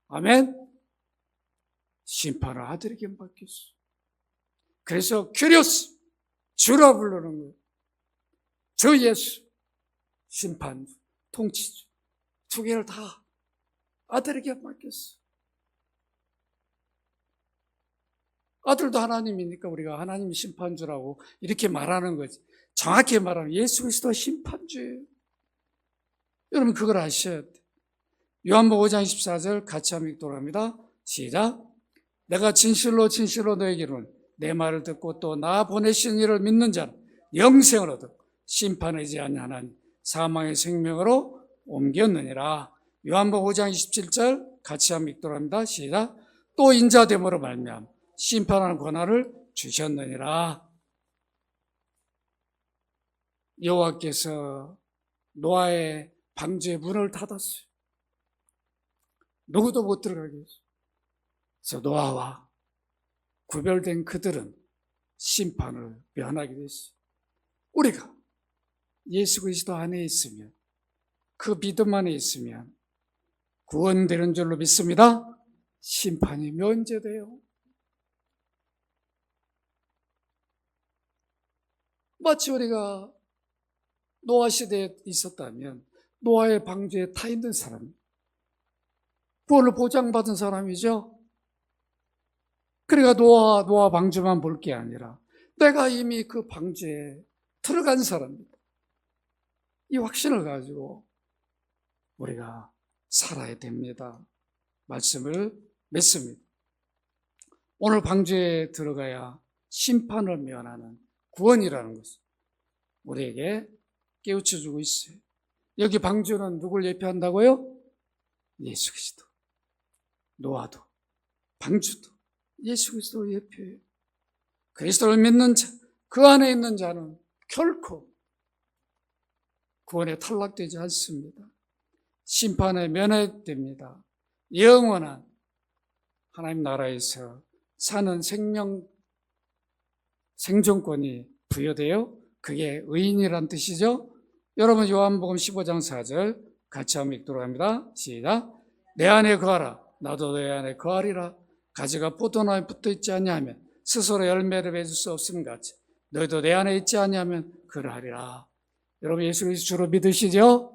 아멘. 심판을 아들에게 맡겼어. 그래서 큐리오스 주라 부르는 거예요. 주 예수 심판 통치주 두 개를 다 아들에게 맡겼어. 아들도 하나님이니까 우리가 하나님 심판주라고 이렇게 말하는 거지. 정확히 말하면 예수 그리스도 심판주예요. 여러분 그걸 아셔야 돼요. 요한복음 5장 24절 같이 한번 읽도록 합니다. 시작. 내가 진실로 진실로 너에게 이르노니 내 말을 듣고 또 나 보내신 이를 믿는 자는 영생을 얻어 심판하지 아니하나니 사망의 생명으로 옮겼느니라. 요한복음 5장 27절 같이 한번 읽도록 합니다. 시작. 또 인자됨으로 말미암아 심판하는 권한을 주셨느니라. 여호와께서 노아의 방주의 문을 닫았어요. 누구도 못 들어가게 했어요. 그래서 노아와 구별된 그들은 심판을 면하게 됐어요. 우리가 예수 그리스도 안에 있으면, 그 믿음 안에 있으면 구원되는 줄로 믿습니다. 심판이 면제돼요. 마치 우리가 노아 시대에 있었다면 노아의 방주에 타 있는 사람, 구원을 보장받은 사람이죠. 그러니까 노아 방주만 볼 게 아니라 내가 이미 그 방주에 들어간 사람입니다. 이 확신을 가지고 우리가 살아야 됩니다. 말씀을 맺습니다. 오늘 방주에 들어가야 심판을 면하는 구원이라는 것을 우리에게 깨우쳐주고 있어요. 여기 방주는 누굴 예표한다고요? 예수 그리스도. 노아도 방주도 예수 그리스도를 예표해요. 그리스도를 믿는 자, 그 안에 있는 자는 결코 구원에 탈락되지 않습니다. 심판에 면해됩니다. 영원한 하나님 나라에서 사는 생존권이 부여돼요. 그게 의인이란 뜻이죠. 여러분 요한복음 15장 4절 같이 한번 읽도록 합니다. 시작. 내 안에 거하라. 나도 내 안에 거하리라. 가지가 포도나무에 붙어있지 아니하면 스스로 열매를 맺을 수 없음 같이 너희도 내 안에 있지 아니하면 그러하리라. 여러분 예수 그리스도 주로 믿으시죠?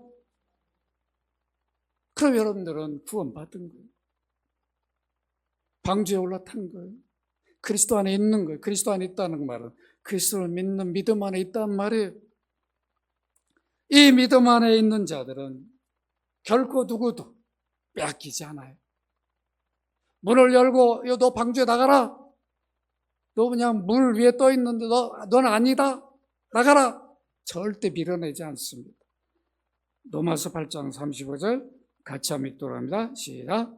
그럼 여러분들은 구원받은 거예요. 방주에 올라탄 거예요. 그리스도 안에 있는 거예요. 그리스도 안에 있다는 말은 그리스도를 믿는 믿음 안에 있다는 말이에요. 이 믿음 안에 있는 자들은 결코 누구도 빼앗기지 않아요. 문을 열고 너 방주에 나가라. 너 그냥 물 위에 떠 있는데 넌 아니다. 나가라. 절대 밀어내지 않습니다. 로마서 8장 35절 같이 한번 읽도록 합니다. 시작.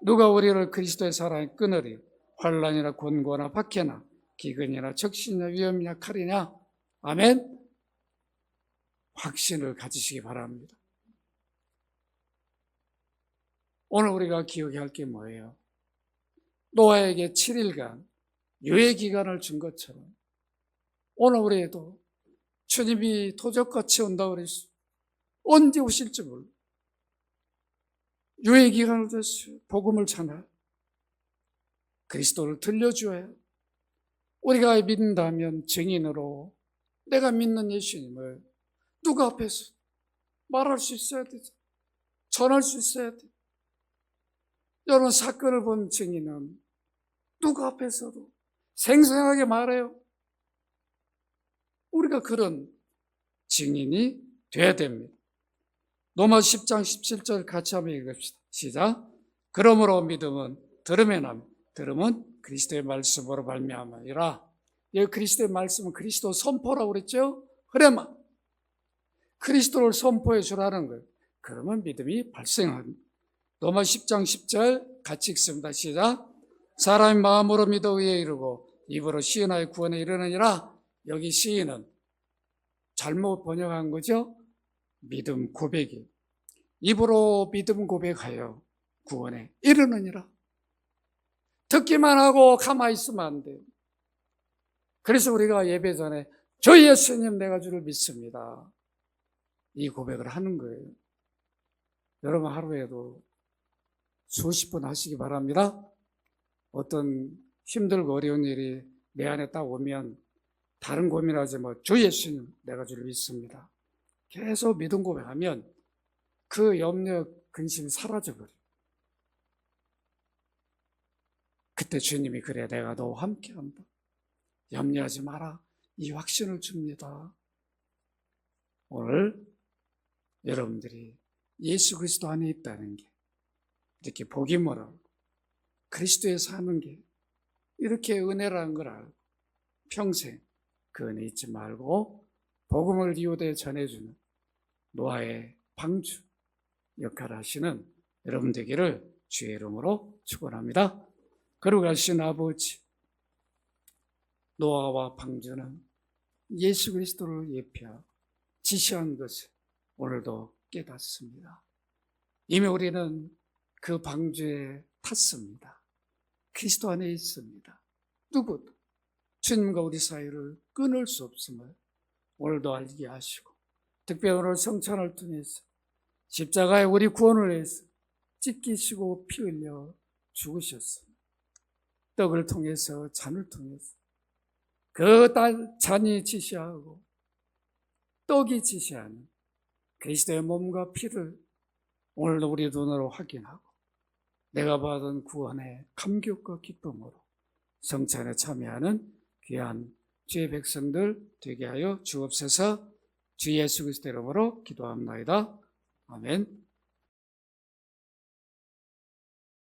누가 우리를 그리스도의 사랑에 끊으리? 환난이나 곤고나 박해나 기근이나 적신이나 위험이나 칼이냐? 아멘. 확신을 가지시기 바랍니다. 오늘 우리가 기억해야 할 게 뭐예요? 노아에게 7일간 유예 기간을 준 것처럼 오늘 우리에도 주님이 도적같이 온다고 그랬어요. 언제 오실지 몰라. 유예 기간을 줬어요. 복음을 전할 그리스도를 들려주어야 우리가 믿는다면 증인으로 내가 믿는 예수님을 누구 앞에서 말할 수 있어야 되죠. 전할 수 있어야 돼. 여러분 사건을 본 증인은 누구 앞에서도 생생하게 말해요. 우리가 그런 증인이 돼야 됩니다. 로마서 10장 17절 같이 한번 읽읍시다. 시작. 그러므로 믿음은 들음에 남, 들음은 그리스도의 말씀으로 말미암으리라. 이 그리스도의 말씀은 그리스도 선포라고 그랬죠. 그래만 그리스도를 선포해 주라는 거예요. 그러면 믿음이 발생합니다. 로마 10장 10절 같이 읽습니다. 시작. 사람이 마음으로 믿어 의에 이르고 입으로 시인하여 구원에 이르느니라. 여기 시인은 잘못 번역한 거죠. 믿음 고백이 입으로 믿음 고백하여 구원에 이르느니라. 듣기만 하고 가만히 있으면 안 돼요. 그래서 우리가 예배 전에 주 예수님 내가 주를 믿습니다. 이 고백을 하는 거예요. 여러분 하루에도 수십 번 하시기 바랍니다. 어떤 힘들고 어려운 일이 내 안에 딱 오면 다른 고민하지 주 예수님 내가 주를 믿습니다. 계속 믿음 고백하면 그 염려 근심이 사라져버려요. 그때 주님이 그래 내가 너와 함께한다. 염려하지 마라. 이 확신을 줍니다. 오늘 여러분들이 예수 그리스도 안에 있다는 게 이렇게 복이 뭐라고 그리스도에 사는 게 이렇게 은혜라는 걸 알고 평생 그 은혜 잊지 말고 복음을 이웃에 전해주는 노아의 방주 역할을 하시는 여러분 되기를 주의 이름으로 축원합니다. 거룩하신 아버지, 노아와 방주는 예수 그리스도를 예표하고 지시한 것을 오늘도 깨닫습니다. 이미 우리는 그 방주에 탔습니다. 그리스도 안에 있습니다. 누구도 주님과 우리 사이를 끊을 수 없음을 오늘도 알게 하시고 특별히 오늘 성찬을 통해서 십자가에 우리 구원을 위해서 찢기시고 피 흘려 죽으셨습니다. 떡을 통해서 잔을 통해서 그 잔이 지시하고 떡이 지시하는 그리스도의 몸과 피를 오늘도 우리 눈으로 확인하고 내가 받은 구원의 감격과 기쁨으로 성찬에 참여하는 귀한 주의 백성들 되게 하여 주옵소서. 주 예수 그리스도 이름으로 기도합니다. 아멘.